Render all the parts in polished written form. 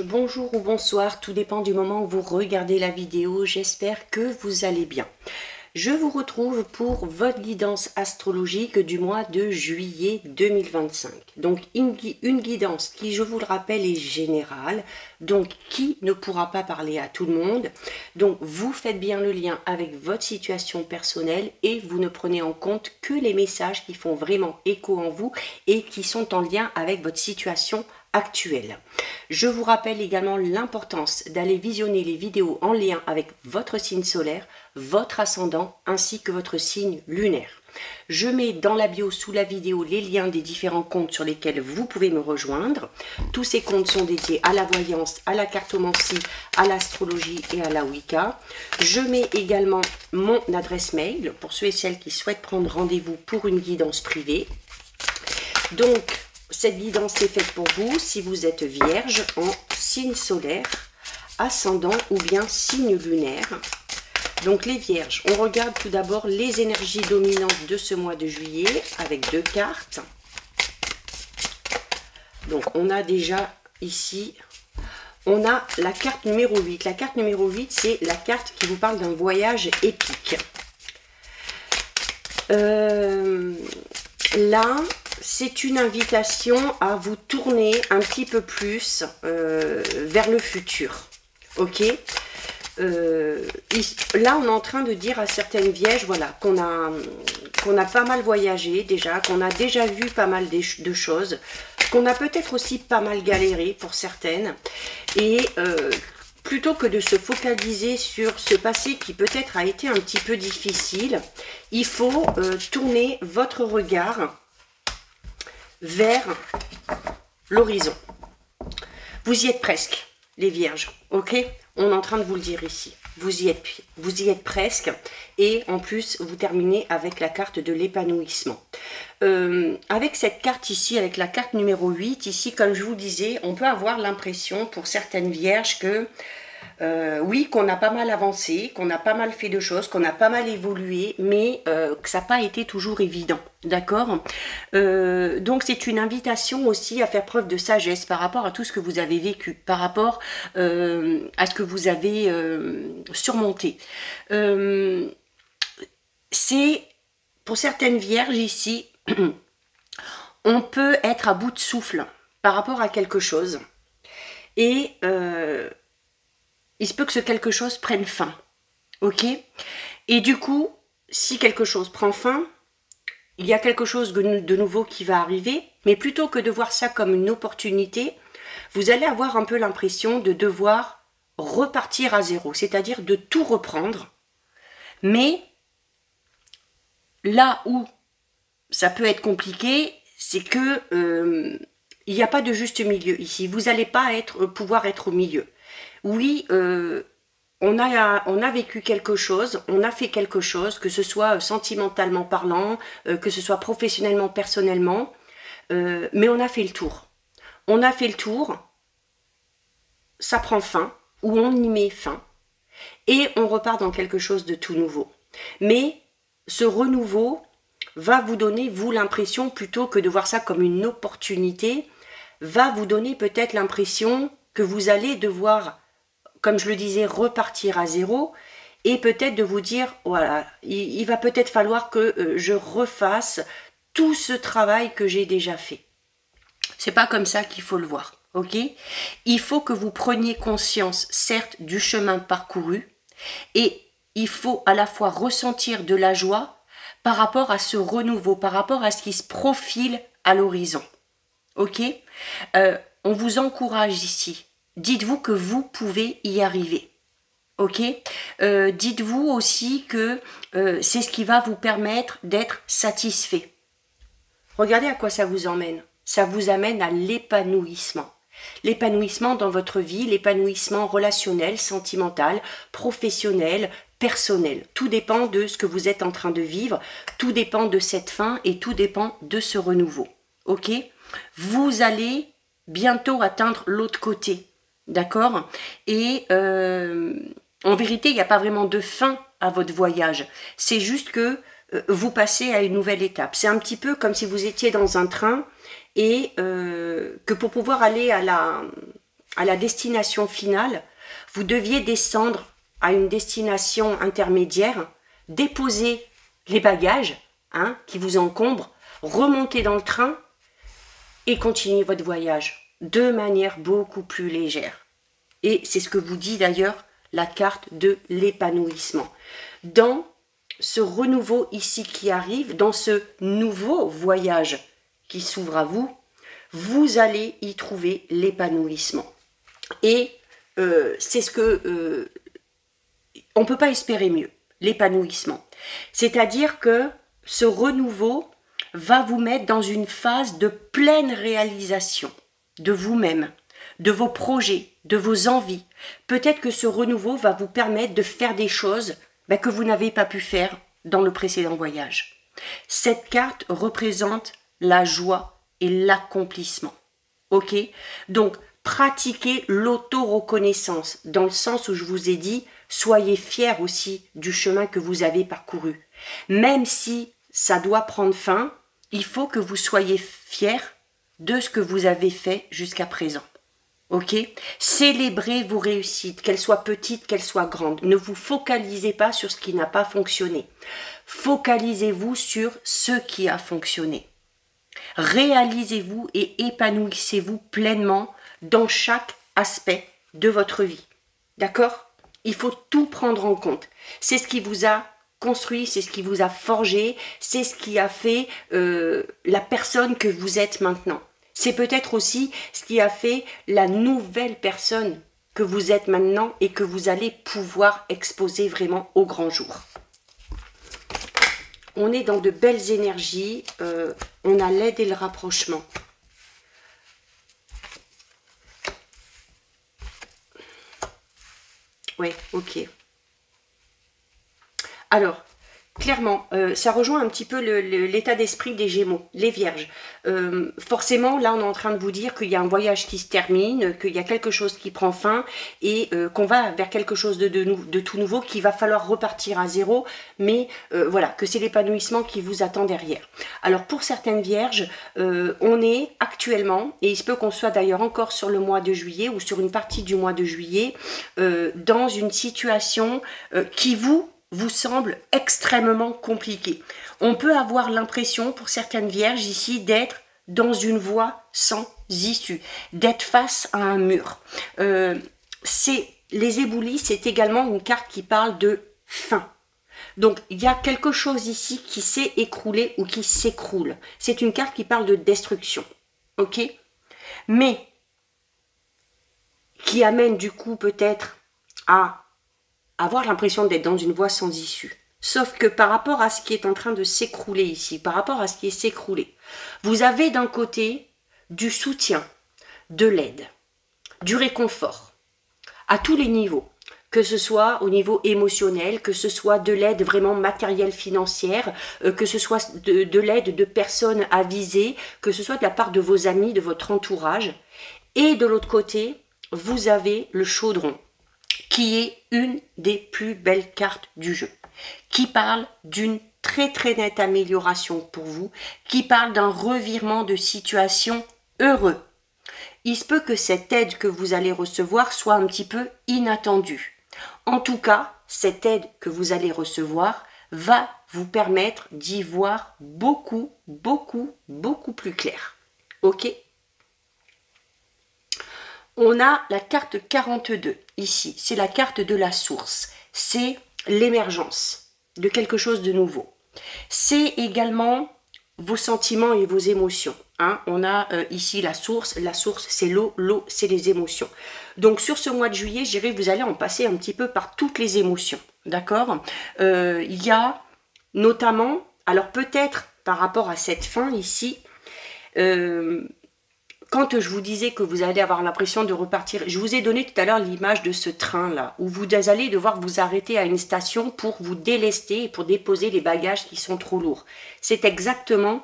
bonjour ou bonsoir, tout dépend du moment où vous regardez la vidéo, j'espère que vous allez bien. Je vous retrouve pour votre guidance astrologique du mois de juillet 2025. Donc une guidance qui, je vous le rappelle, est générale, donc qui ne pourra pas parler à tout le monde. Donc vous faites bien le lien avec votre situation personnelle et vous ne prenez en compte que les messages qui font vraiment écho en vous et qui sont en lien avec votre situation actuelle. Je vous rappelle également l'importance d'aller visionner les vidéos en lien avec votre signe solaire, votre ascendant ainsi que votre signe lunaire. Je mets dans la bio sous la vidéo les liens des différents comptes sur lesquels vous pouvez me rejoindre. Tous ces comptes sont dédiés à la voyance, à la cartomancie, à l'astrologie et à la Wicca. Je mets également mon adresse mail pour ceux et celles qui souhaitent prendre rendez-vous pour une guidance privée. Donc, cette guidance est faite pour vous si vous êtes vierge en signe solaire, ascendant ou bien signe lunaire. Donc les vierges, on regarde tout d'abord les énergies dominantes de ce mois de juillet avec deux cartes. Donc on a déjà ici, on a la carte numéro 8. La carte numéro 8, c'est la carte qui vous parle d'un voyage épique. Là, c'est une invitation à vous tourner un petit peu plus vers le futur. Ok, là, on est en train de dire à certaines vierges, voilà, qu'on a pas mal voyagé déjà, qu'on a déjà vu pas mal de choses, qu'on a peut-être aussi pas mal galéré pour certaines. Et plutôt que de se focaliser sur ce passé qui peut-être a été un petit peu difficile, il faut tourner votre regard vers l'horizon. Vous y êtes presque, les vierges, ok? On est en train de vous le dire ici. Vous y êtes presque. Et en plus, vous terminez avec la carte de l'épanouissement. Avec cette carte ici, avec la carte numéro 8, ici, comme je vous disais, on peut avoir l'impression pour certaines vierges que oui, qu'on a pas mal avancé, qu'on a pas mal fait de choses, qu'on a pas mal évolué, mais que ça n'a pas été toujours évident, d'accord? Donc c'est une invitation aussi à faire preuve de sagesse par rapport à tout ce que vous avez vécu, par rapport à ce que vous avez surmonté. C'est, pour certaines vierges ici, on peut être à bout de souffle par rapport à quelque chose, et il se peut que ce quelque chose prenne fin, ok? Et du coup, si quelque chose prend fin, il y a quelque chose de nouveau qui va arriver, mais plutôt que de voir ça comme une opportunité, vous allez avoir un peu l'impression de devoir repartir à zéro, c'est-à-dire de tout reprendre, mais là où ça peut être compliqué, c'est que il n'y a pas de juste milieu ici, vous n'allez pas pouvoir être au milieu. Oui, on a vécu quelque chose, on a fait quelque chose, que ce soit sentimentalement parlant, que ce soit professionnellement, personnellement, mais on a fait le tour. On a fait le tour, ça prend fin, ou on y met fin, et on repart dans quelque chose de tout nouveau. Mais ce renouveau va vous donner, vous, l'impression, plutôt que de voir ça comme une opportunité, va vous donner peut-être l'impression que vous allez devoir, comme je le disais, repartir à zéro, et peut-être de vous dire, voilà, il va peut-être falloir que je refasse tout ce travail que j'ai déjà fait. C'est pas comme ça qu'il faut le voir, ok? Il faut que vous preniez conscience, certes, du chemin parcouru, et il faut à la fois ressentir de la joie par rapport à ce renouveau, par rapport à ce qui se profile à l'horizon, ok? On vous encourage ici. Dites-vous que vous pouvez y arriver, ok? Dites-vous aussi que c'est ce qui va vous permettre d'être satisfait. Regardez à quoi ça vous emmène. Ça vous amène à l'épanouissement. L'épanouissement dans votre vie, l'épanouissement relationnel, sentimental, professionnel, personnel. Tout dépend de ce que vous êtes en train de vivre, tout dépend de cette fin et tout dépend de ce renouveau, ok? Vous allez bientôt atteindre l'autre côté. D'accord? Et en vérité, il n'y a pas vraiment de fin à votre voyage. C'est juste que vous passez à une nouvelle étape. C'est un petit peu comme si vous étiez dans un train et que pour pouvoir aller à à la destination finale, vous deviez descendre à une destination intermédiaire, déposer les bagages qui vous encombrent, remonter dans le train et continuer votre voyage de manière beaucoup plus légère. Et c'est ce que vous dit d'ailleurs la carte de l'épanouissement. Dans ce renouveau ici qui arrive, dans ce nouveau voyage qui s'ouvre à vous, vous allez y trouver l'épanouissement. Et c'est ce que on ne peut pas espérer mieux, l'épanouissement. C'est-à-dire que ce renouveau va vous mettre dans une phase de pleine réalisation de vous-même, de vos projets, de vos envies. Peut-être que ce renouveau va vous permettre de faire des choses que vous n'avez pas pu faire dans le précédent voyage. Cette carte représente la joie et l'accomplissement. Ok? Donc, pratiquez l'auto-reconnaissance dans le sens où je vous ai dit, soyez fiers aussi du chemin que vous avez parcouru. Même si ça doit prendre fin, il faut que vous soyez fiers de ce que vous avez fait jusqu'à présent. Ok? Célébrez vos réussites, qu'elles soient petites, qu'elles soient grandes. Ne vous focalisez pas sur ce qui n'a pas fonctionné. Focalisez-vous sur ce qui a fonctionné. Réalisez-vous et épanouissez-vous pleinement dans chaque aspect de votre vie. D'accord? Il faut tout prendre en compte. C'est ce qui vous a construit, c'est ce qui vous a forgé, c'est ce qui a fait la personne que vous êtes maintenant. C'est peut-être aussi ce qui a fait la nouvelle personne que vous êtes maintenant et que vous allez pouvoir exposer vraiment au grand jour. On est dans de belles énergies, on a l'aide et le rapprochement. Ouais, ok. Alors, clairement, ça rejoint un petit peu l'état d'esprit des Gémeaux, les Vierges. Forcément, là, on est en train de vous dire qu'il y a un voyage qui se termine, qu'il y a quelque chose qui prend fin et qu'on va vers quelque chose de tout nouveau, qu'il va falloir repartir à zéro, mais voilà, que c'est l'épanouissement qui vous attend derrière. Alors, pour certaines Vierges, on est actuellement, et il se peut qu'on soit d'ailleurs encore sur le mois de juillet ou sur une partie du mois de juillet, dans une situation qui vous semble extrêmement compliqué. On peut avoir l'impression, pour certaines vierges ici, d'être dans une voie sans issue, d'être face à un mur. Les éboulis, c'est également une carte qui parle de fin. Donc, il y a quelque chose ici qui s'est écroulé ou qui s'écroule. C'est une carte qui parle de destruction. Ok? Mais, qui amène du coup peut-être à avoir l'impression d'être dans une voie sans issue. Sauf que par rapport à ce qui est en train de s'écrouler ici, par rapport à ce qui est s'écroulé, vous avez d'un côté du soutien, de l'aide, du réconfort, à tous les niveaux, que ce soit au niveau émotionnel, que ce soit de l'aide vraiment matérielle financière, que ce soit de l'aide de personnes avisées, que ce soit de la part de vos amis, de votre entourage. Et de l'autre côté, vous avez le chaudron, qui est une des plus belles cartes du jeu, qui parle d'une très très nette amélioration pour vous, qui parle d'un revirement de situation heureux. Il se peut que cette aide que vous allez recevoir soit un petit peu inattendue. En tout cas, cette aide que vous allez recevoir va vous permettre d'y voir beaucoup, beaucoup, beaucoup plus clair. Ok ? On a la carte 42 ici, c'est la carte de la source, c'est l'émergence de quelque chose de nouveau. C'est également vos sentiments et vos émotions. On a ici la source c'est l'eau c'est les émotions. Donc sur ce mois de juillet, je dirais que vous allez en passer un petit peu par toutes les émotions, d'accord? Il y a notamment, alors peut-être par rapport à cette fin ici, quand je vous disais que vous allez avoir l'impression de repartir, je vous ai donné tout à l'heure l'image de ce train-là, où vous allez devoir vous arrêter à une station pour vous délester et pour déposer les bagages qui sont trop lourds. C'est exactement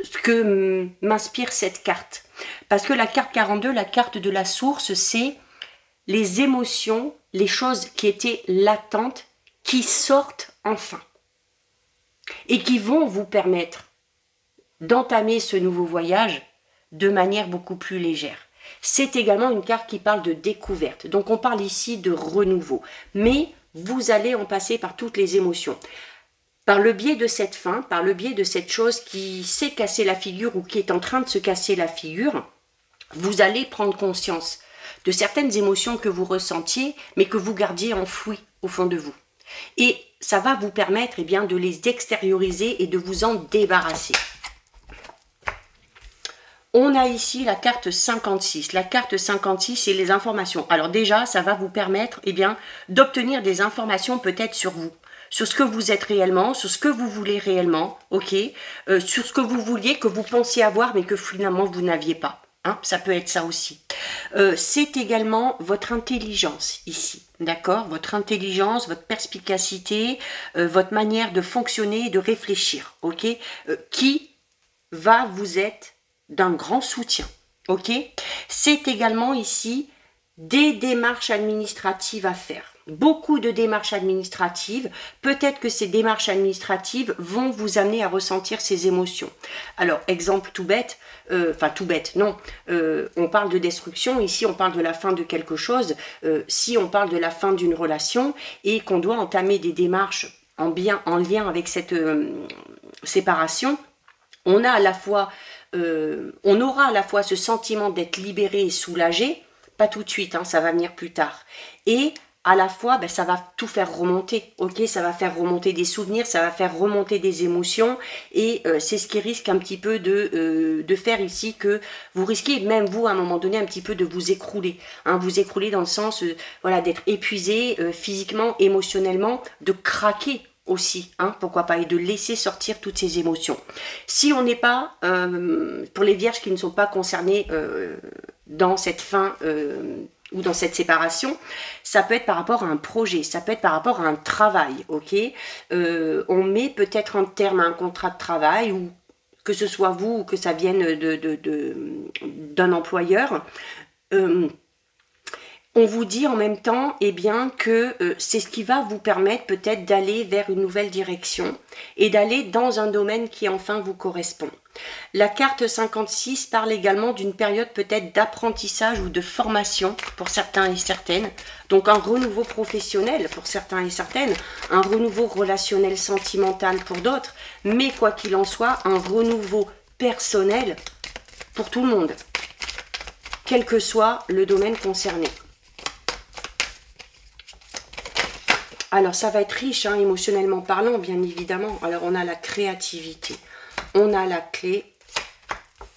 ce que m'inspire cette carte. Parce que la carte 42, la carte de la source, c'est les émotions, les choses qui étaient latentes, qui sortent enfin. Et qui vont vous permettre d'entamer ce nouveau voyage de manière beaucoup plus légère. C'est également une carte qui parle de découverte. Donc on parle ici de renouveau. Mais vous allez en passer par toutes les émotions. Par le biais de cette fin, par le biais de cette chose qui s'est cassé la figure ou qui est en train de se casser la figure, vous allez prendre conscience de certaines émotions que vous ressentiez, mais que vous gardiez enfouies au fond de vous. Et ça va vous permettre bien, de les extérioriser et de vous en débarrasser. On a ici la carte 56. La carte 56, c'est les informations. Alors déjà, ça va vous permettre bien, d'obtenir des informations peut-être sur vous, sur ce que vous êtes réellement, sur ce que vous voulez réellement, ok, sur ce que vous vouliez, que vous pensiez avoir, mais que finalement vous n'aviez pas. Hein, ça peut être ça aussi. C'est également votre intelligence ici, d'accord? Votre intelligence, votre perspicacité, votre manière de fonctionner et de réfléchir, ok? Qui va vous être d'un grand soutien, ok? C'est également ici des démarches administratives à faire. Beaucoup de démarches administratives. Peut-être que ces démarches administratives vont vous amener à ressentir ces émotions. Alors, exemple tout bête, enfin tout bête, non, on parle de destruction, ici on parle de la fin de quelque chose, si on parle de la fin d'une relation et qu'on doit entamer des démarches en lien avec cette séparation, on a à la fois, on aura à la fois ce sentiment d'être libéré et soulagé, pas tout de suite, hein, ça va venir plus tard, et à la fois, ça va tout faire remonter, ok? Ça va faire remonter des souvenirs, ça va faire remonter des émotions, et c'est ce qui risque un petit peu de faire ici que vous risquez, même vous, à un moment donné, un petit peu de vous écrouler. Hein, vous écrouler dans le sens, voilà, d'être épuisé physiquement, émotionnellement, de craquer aussi, hein, pourquoi pas, et de laisser sortir toutes ces émotions. Si on n'est pas, pour les vierges qui ne sont pas concernées dans cette fin ou dans cette séparation, ça peut être par rapport à un projet, ça peut être par rapport à un travail, ok? On met peut-être un terme à un contrat de travail, ou que ce soit vous ou que ça vienne d'un employeur. On vous dit en même temps, bien, que c'est ce qui va vous permettre peut-être d'aller vers une nouvelle direction et d'aller dans un domaine qui enfin vous correspond. La carte 56 parle également d'une période peut-être d'apprentissage ou de formation pour certains et certaines. Donc un renouveau professionnel pour certains et certaines, un renouveau relationnel sentimental pour d'autres, mais quoi qu'il en soit, un renouveau personnel pour tout le monde, quel que soit le domaine concerné. Alors ça va être riche, hein, émotionnellement parlant, bien évidemment. Alors on a la créativité, on a la clé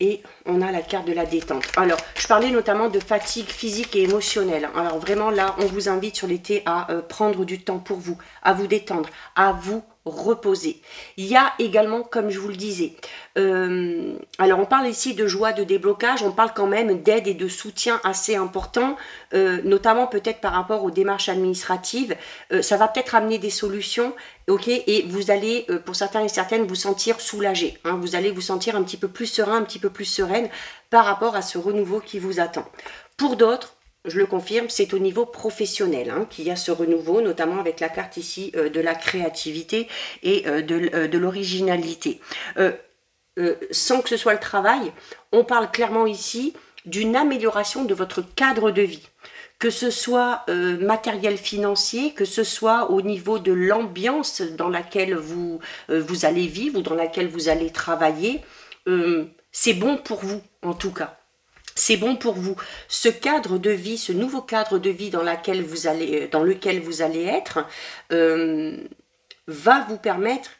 et on a la carte de la détente. Alors je parlais notamment de fatigue physique et émotionnelle. Alors vraiment là, on vous invite sur l'été à prendre du temps pour vous, à vous détendre, à vous reposer. Il y a également, comme je vous le disais, alors on parle ici de joie, de déblocage, on parle quand même d'aide et de soutien assez important, notamment peut-être par rapport aux démarches administratives. Ça va peut-être amener des solutions, ok, et vous allez, pour certains et certaines, vous sentir soulagé, hein, vous allez vous sentir un petit peu plus serein, un petit peu plus sereine par rapport à ce renouveau qui vous attend. Pour d'autres, je le confirme, c'est au niveau professionnel qu'il y a ce renouveau, notamment avec la carte ici de la créativité et de l'originalité. Sans que ce soit le travail, on parle clairement ici d'une amélioration de votre cadre de vie. Que ce soit matériel financier, que ce soit au niveau de l'ambiance dans laquelle vous allez vivre ou dans laquelle vous allez travailler, c'est bon pour vous en tout cas. C'est bon pour vous. Ce cadre de vie, ce nouveau cadre de vie dans lequel vous allez être, va vous permettre,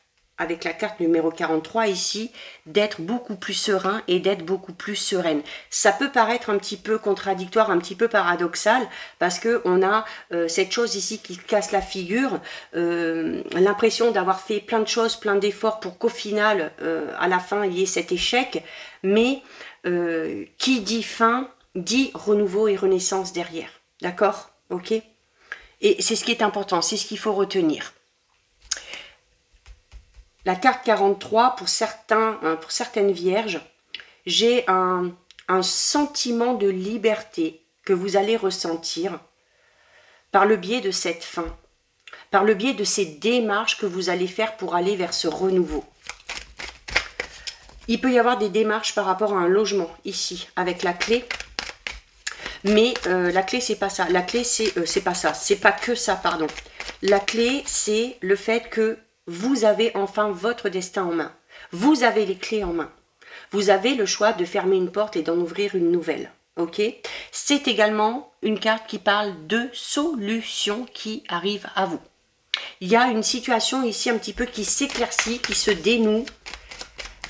avec la carte numéro 43 ici, d'être beaucoup plus serein et d'être beaucoup plus sereine. Ça peut paraître un petit peu contradictoire, un petit peu paradoxal, parce qu'on a cette chose ici qui casse la figure, l'impression d'avoir fait plein de choses, plein d'efforts pour qu'au final, à la fin, il y ait cet échec, mais qui dit fin, dit renouveau et renaissance derrière. D'accord? Ok? Et c'est ce qui est important, c'est ce qu'il faut retenir. La carte 43, pour certaines vierges, j'ai un sentiment de liberté que vous allez ressentir par le biais de cette fin, par le biais de ces démarches que vous allez faire pour aller vers ce renouveau. Il peut y avoir des démarches par rapport à un logement, ici, avec la clé. Mais la clé, c'est pas ça. La clé, c'est pas ça. C'est pas que ça, pardon. La clé, c'est le fait que vous avez enfin votre destin en main. Vous avez les clés en main. Vous avez le choix de fermer une porte et d'en ouvrir une nouvelle. Ok? C'est également une carte qui parle de solutions qui arrivent à vous. Il y a une situation ici un petit peu qui s'éclaircit, qui se dénoue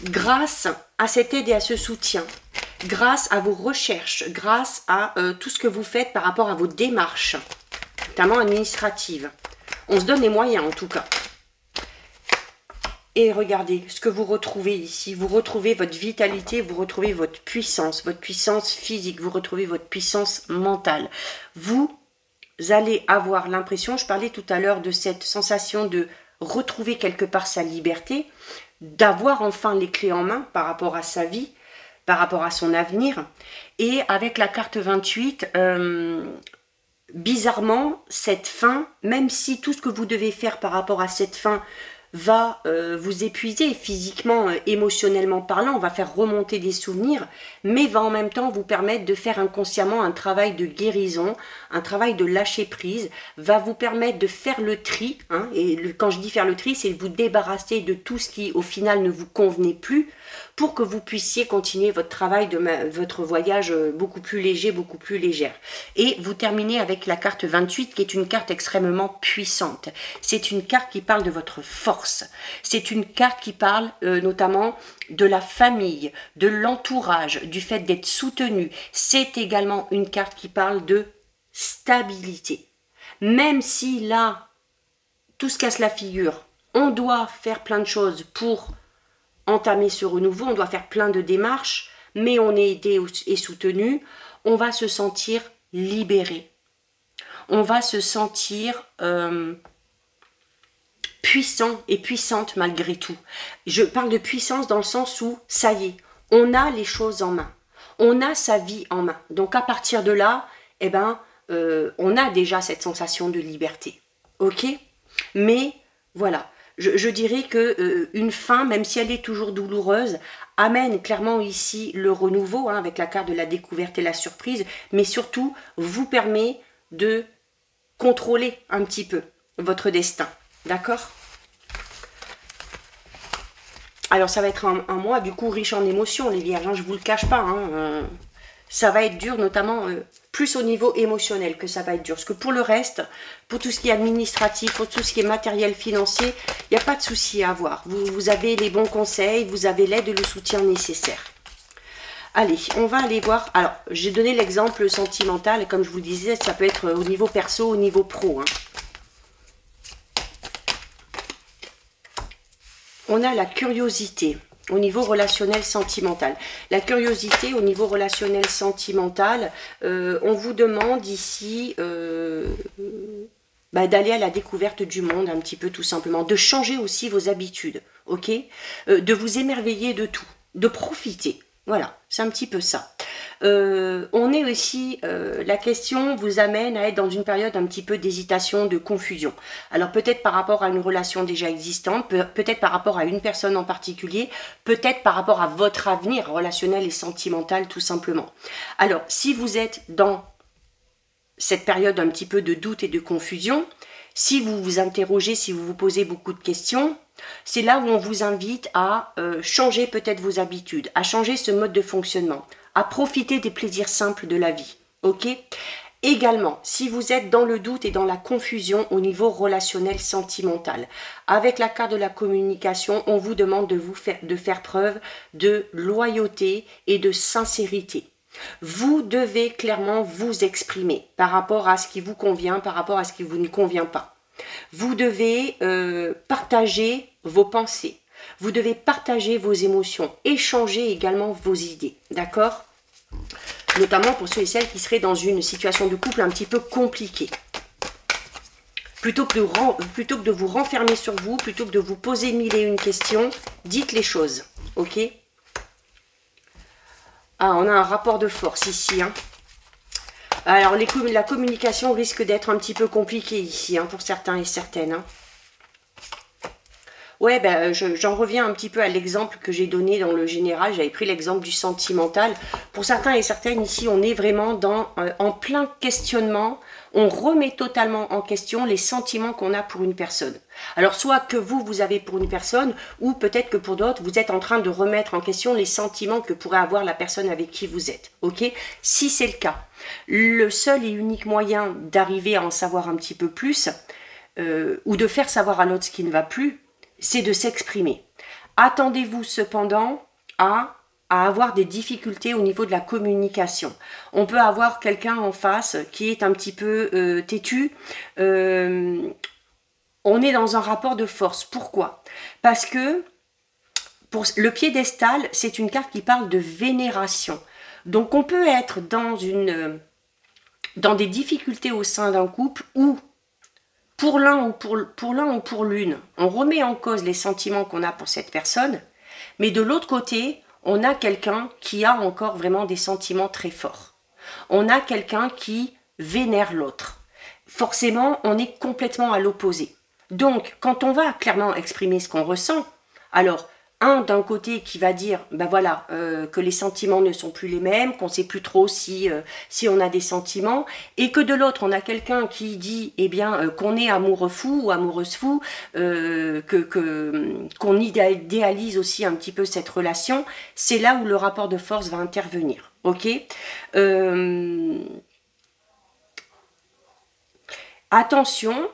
grâce à cette aide et à ce soutien, grâce à vos recherches, grâce à tout ce que vous faites par rapport à vos démarches, notamment administratives. On se donne les moyens en tout cas. Et regardez ce que vous retrouvez ici. Vous retrouvez votre vitalité, vous retrouvez votre puissance physique, vous retrouvez votre puissance mentale. Vous allez avoir l'impression, je parlais tout à l'heure de cette sensation de retrouver quelque part sa liberté, d'avoir enfin les clés en main par rapport à sa vie, par rapport à son avenir. Et avec la carte 28, bizarrement, cette fin, même si tout ce que vous devez faire par rapport à cette fin va vous épuiser physiquement, émotionnellement parlant, on va faire remonter des souvenirs, mais va en même temps vous permettre de faire inconsciemment un travail de guérison, un travail de lâcher prise, va vous permettre de faire le tri, hein, et quand je dis faire le tri, c'est vous débarrasser de tout ce qui au final ne vous convenait plus, pour que vous puissiez continuer votre travail, votre voyage beaucoup plus léger, beaucoup plus légère. Et vous terminez avec la carte 28 qui est une carte extrêmement puissante. C'est une carte qui parle de votre force. C'est une carte qui parle notamment de la famille, de l'entourage, du fait d'être soutenu. C'est également une carte qui parle de stabilité. Même si là, tout se casse la figure, on doit faire plein de choses pour entamer ce renouveau, on doit faire plein de démarches, mais on est aidé et soutenu, on va se sentir libéré. On va se sentir puissant et puissante malgré tout. Je parle de puissance dans le sens où, ça y est, on a les choses en main. On a sa vie en main. Donc à partir de là, eh ben, on a déjà cette sensation de liberté. Ok? Mais voilà. Je dirais que une fin, même si elle est toujours douloureuse, amène clairement ici le renouveau, hein, avec la carte de la découverte et la surprise, mais surtout vous permet de contrôler un petit peu votre destin. D'accord? Alors ça va être un mois du coup riche en émotions, les vierges, hein, je ne vous le cache pas. Hein, ça va être dur, notamment plus au niveau émotionnel que ça va être dur. Parce que pour le reste, pour tout ce qui est administratif, pour tout ce qui est matériel financier, il n'y a pas de souci à avoir. Vous avez les bons conseils, vous avez l'aide et le soutien nécessaire. Allez, on va aller voir. Alors, j'ai donné l'exemple sentimental, et comme je vous le disais, ça peut être au niveau perso, au niveau pro. Hein. On a la curiosité au niveau relationnel sentimental. La curiosité au niveau relationnel sentimental, on vous demande ici d'aller à la découverte du monde un petit peu tout simplement, de changer aussi vos habitudes, ok, de vous émerveiller de tout, de profiter. Voilà, c'est un petit peu ça. On est aussi, la question vous amène à être dans une période un petit peu d'hésitation, de confusion. Alors peut-être par rapport à une relation déjà existante, peut-être par rapport à une personne en particulier, peut-être par rapport à votre avenir relationnel et sentimental tout simplement. Alors si vous êtes dans cette période un petit peu de doute et de confusion, si vous vous interrogez, si vous vous posez beaucoup de questions, c'est là où on vous invite à changer peut-être vos habitudes, à changer ce mode de fonctionnement, à profiter des plaisirs simples de la vie, ok? Également, si vous êtes dans le doute et dans la confusion au niveau relationnel sentimental, avec la carte de la communication, on vous demande de faire preuve de loyauté et de sincérité. Vous devez clairement vous exprimer par rapport à ce qui vous convient, par rapport à ce qui vous ne convient pas. Vous devez partager vos pensées, vous devez partager vos émotions, échanger également vos idées, d'accord? Notamment pour ceux et celles qui seraient dans une situation de couple un petit peu compliquée. Plutôt que de vous renfermer sur vous, plutôt que de vous poser mille et une questions, dites les choses, ok? Ah, on a un rapport de force ici, hein. Alors, la communication risque d'être un petit peu compliquée ici, hein, pour certains et certaines. Hein. Ouais, ben, j'en reviens un petit peu à l'exemple que j'ai donné dans le général. J'avais pris l'exemple du sentimental. Pour certains et certaines, ici, on est vraiment en plein questionnement. On remet totalement en question les sentiments qu'on a pour une personne. Alors, soit que vous avez pour une personne, ou peut-être que pour d'autres, vous êtes en train de remettre en question les sentiments que pourrait avoir la personne avec qui vous êtes. Ok? Si c'est le cas, le seul et unique moyen d'arriver à en savoir un petit peu plus, ou de faire savoir à l'autre ce qui ne va plus, c'est de s'exprimer. Attendez-vous cependant à avoir des difficultés au niveau de la communication. On peut avoir quelqu'un en face qui est un petit peu têtu. On est dans un rapport de force. Pourquoi? Parce que pour le piédestal, c'est une carte qui parle de vénération. Donc on peut être dans des difficultés au sein d'un couple où pour l'un ou pour l'une, on remet en cause les sentiments qu'on a pour cette personne, mais de l'autre côté, on a quelqu'un qui a encore vraiment des sentiments très forts. On a quelqu'un qui vénère l'autre. Forcément, on est complètement à l'opposé. Donc, quand on va clairement exprimer ce qu'on ressent, alors, d'un côté qui va dire ben voilà, que les sentiments ne sont plus les mêmes, qu'on ne sait plus trop si on a des sentiments, et que de l'autre on a quelqu'un qui dit eh bien qu'on est amoureux fou ou amoureuse fou, qu'on idéalise aussi un petit peu cette relation, c'est là où le rapport de force va intervenir. Ok, attention.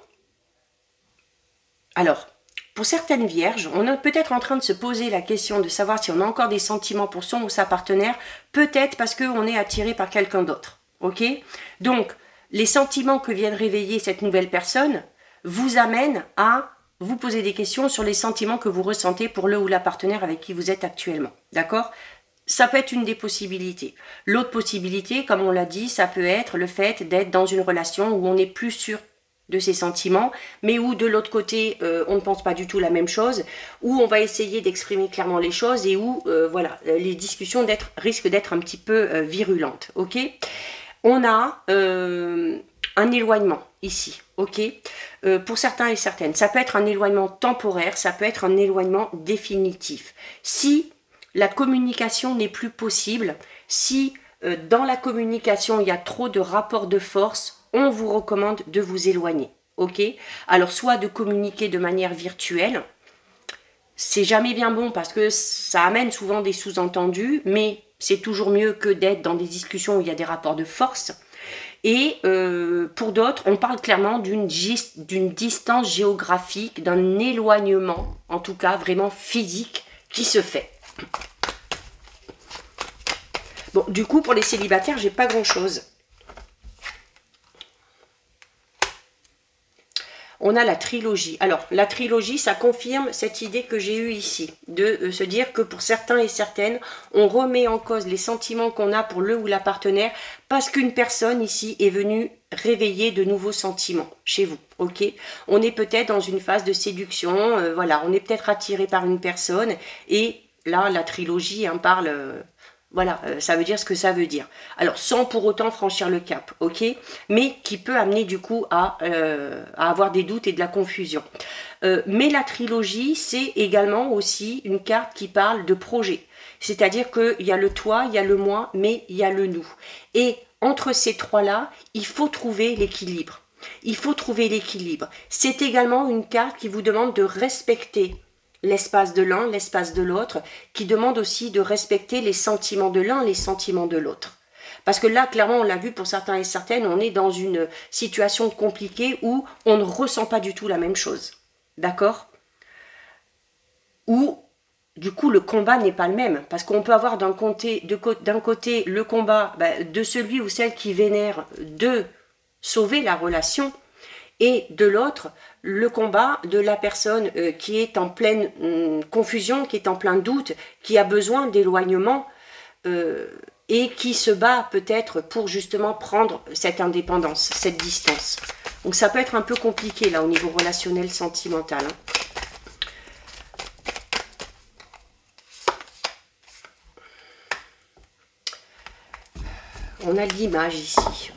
Alors, pour certaines vierges, on est peut-être en train de se poser la question de savoir si on a encore des sentiments pour son ou sa partenaire, peut-être parce qu'on est attiré par quelqu'un d'autre. Ok? Donc, les sentiments que vient de réveiller cette nouvelle personne vous amènent à vous poser des questions sur les sentiments que vous ressentez pour le ou la partenaire avec qui vous êtes actuellement. D'accord? Ça peut être une des possibilités. L'autre possibilité, comme on l'a dit, ça peut être le fait d'être dans une relation où on n'est plus sûr de ses sentiments, mais où de l'autre côté on ne pense pas du tout la même chose, où on va essayer d'exprimer clairement les choses et où voilà, les discussions risquent d'être un petit peu virulentes. Ok, on a un éloignement ici. Ok, pour certains et certaines, ça peut être un éloignement temporaire, ça peut être un éloignement définitif. Si la communication n'est plus possible, si dans la communication il y a trop de rapports de force, on vous recommande de vous éloigner. Ok? Alors, soit de communiquer de manière virtuelle, c'est jamais bien bon parce que ça amène souvent des sous-entendus, mais c'est toujours mieux que d'être dans des discussions où il y a des rapports de force. Et pour d'autres, on parle clairement d'une distance géographique, d'un éloignement, en tout cas vraiment physique, qui se fait. Bon, du coup, pour les célibataires, j'ai pas grand-chose. On a la trilogie. Alors, la trilogie, ça confirme cette idée que j'ai eue ici, de se dire que pour certains et certaines, on remet en cause les sentiments qu'on a pour le ou la partenaire parce qu'une personne ici est venue réveiller de nouveaux sentiments chez vous. Ok, on est peut-être dans une phase de séduction, voilà, on est peut-être attiré par une personne et là, la trilogie parle... Voilà, ça veut dire ce que ça veut dire. Alors, sans pour autant franchir le cap, ok? Mais qui peut amener du coup à avoir des doutes et de la confusion. Mais la trilogie, c'est également aussi une carte qui parle de projet. C'est-à-dire qu'il y a le toi, il y a le moi, mais il y a le nous. Et entre ces trois-là, il faut trouver l'équilibre. Il faut trouver l'équilibre. C'est également une carte qui vous demande de respecter l'espace de l'un, l'espace de l'autre, qui demande aussi de respecter les sentiments de l'un, les sentiments de l'autre. Parce que là, clairement, on l'a vu pour certains et certaines, on est dans une situation compliquée où on ne ressent pas du tout la même chose. D'accord? Où, du coup, le combat n'est pas le même. Parce qu'on peut avoir d'un côté le combat de celui ou celle qui vénère de sauver la relation, et de l'autre, le combat de la personne qui est en pleine confusion, qui est en plein doute, qui a besoin d'éloignement et qui se bat peut-être pour justement prendre cette indépendance, cette distance. Donc ça peut être un peu compliqué là au niveau relationnel, sentimental. On a l'image ici.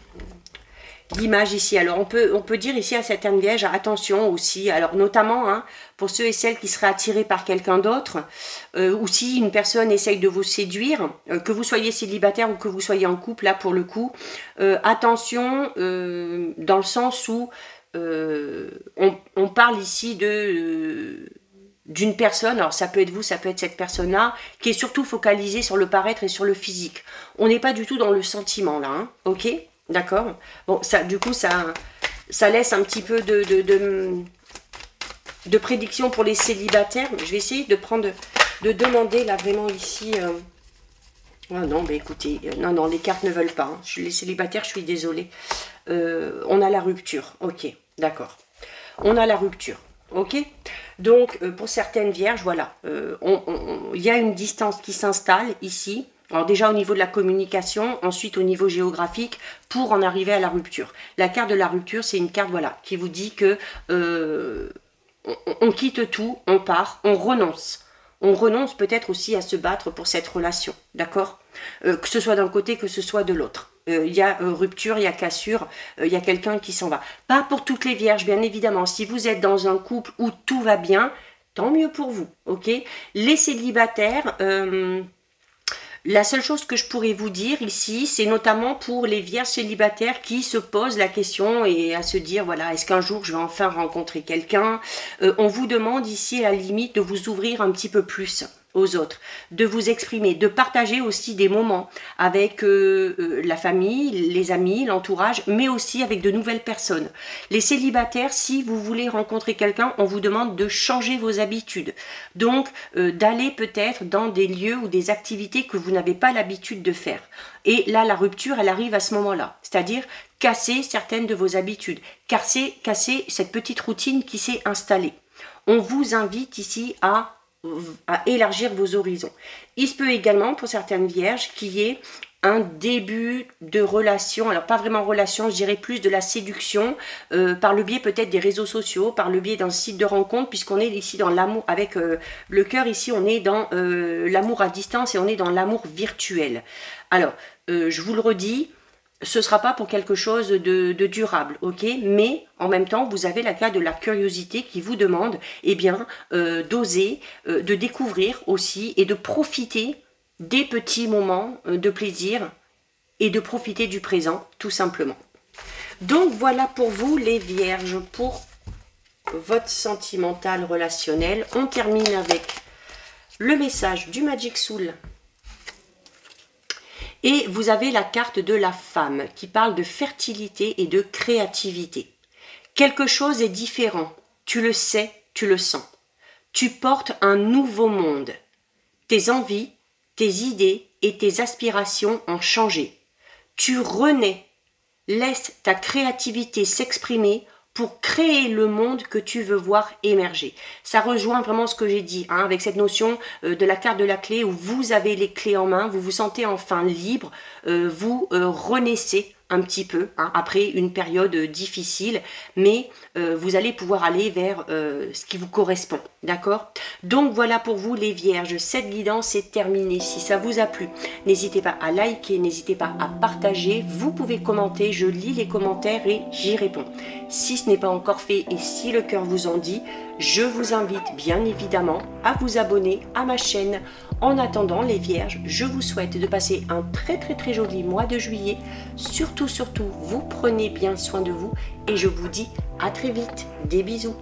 l'image ici. Alors, on peut dire ici à certaines vierges, attention aussi, alors notamment hein, pour ceux et celles qui seraient attirés par quelqu'un d'autre, ou si une personne essaye de vous séduire, que vous soyez célibataire ou que vous soyez en couple, là pour le coup, attention dans le sens où on parle ici d'une personne, alors ça peut être vous, ça peut être cette personne-là, qui est surtout focalisée sur le paraître et sur le physique. On n'est pas du tout dans le sentiment là, hein, ok? D'accord? Bon, ça, du coup, ça laisse un petit peu de prédiction pour les célibataires. Je vais essayer de demander là vraiment ici... Ah non, mais écoutez, non, les cartes ne veulent pas. Hein. Je suis les célibataires, je suis désolée. On a la rupture, ok, d'accord. On a la rupture, ok. Donc, pour certaines vierges, voilà, il y a une distance qui s'installe ici. Alors déjà au niveau de la communication, ensuite au niveau géographique, pour en arriver à la rupture. La carte de la rupture, c'est une carte voilà, qui vous dit que on quitte tout, on part, on renonce. On renonce peut-être aussi à se battre pour cette relation, d'accord? Que ce soit d'un côté, que ce soit de l'autre. Il y a rupture, il y a cassure, il y a quelqu'un qui s'en va. Pas pour toutes les vierges, bien évidemment. Si vous êtes dans un couple où tout va bien, tant mieux pour vous, ok? Les célibataires... la seule chose que je pourrais vous dire ici, c'est notamment pour les vierges célibataires qui se posent la question et à se dire, voilà, est-ce qu'un jour je vais enfin rencontrer quelqu'un? On vous demande ici à la limite de vous ouvrir un petit peu plus aux autres, de vous exprimer, de partager aussi des moments avec la famille, les amis, l'entourage, mais aussi avec de nouvelles personnes. Les célibataires, si vous voulez rencontrer quelqu'un, on vous demande de changer vos habitudes. Donc, d'aller peut-être dans des lieux ou des activités que vous n'avez pas l'habitude de faire. Et là, la rupture, elle arrive à ce moment-là. C'est-à-dire casser certaines de vos habitudes, casser cette petite routine qui s'est installée. On vous invite ici à élargir vos horizons. Il se peut également pour certaines vierges qu'il y ait un début de relation, alors pas vraiment relation, je dirais plus de la séduction, par le biais peut-être des réseaux sociaux, par le biais d'un site de rencontre, puisqu'on est ici dans l'amour, avec le cœur ici, on est dans l'amour à distance et on est dans l'amour virtuel. Alors, je vous le redis, ce ne sera pas pour quelque chose de durable, ok? Mais en même temps, vous avez la carte de la curiosité qui vous demande, eh bien, d'oser, de découvrir aussi et de profiter des petits moments de plaisir et de profiter du présent, tout simplement. Donc voilà pour vous les vierges, pour votre sentimental relationnel. On termine avec le message du Magic Soul. Et vous avez la carte de la femme qui parle de fertilité et de créativité. Quelque chose est différent, tu le sais, tu le sens. Tu portes un nouveau monde. Tes envies, tes idées et tes aspirations ont changé. Tu renais. Laisse ta créativité s'exprimer pour créer le monde que tu veux voir émerger. Ça rejoint vraiment ce que j'ai dit, hein, avec cette notion de la carte de la clé où vous avez les clés en main, vous vous sentez enfin libre, vous renaissez un petit peu, hein, après une période difficile, mais vous allez pouvoir aller vers ce qui vous correspond, d'accord? Donc voilà pour vous les vierges, cette guidance est terminée. Si ça vous a plu, n'hésitez pas à liker, n'hésitez pas à partager, vous pouvez commenter, je lis les commentaires et j'y réponds. Si ce n'est pas encore fait et si le cœur vous en dit, je vous invite bien évidemment à vous abonner à ma chaîne. En attendant les vierges, je vous souhaite de passer un très joli mois de juillet. Surtout, vous prenez bien soin de vous et je vous dis à très vite. Des bisous.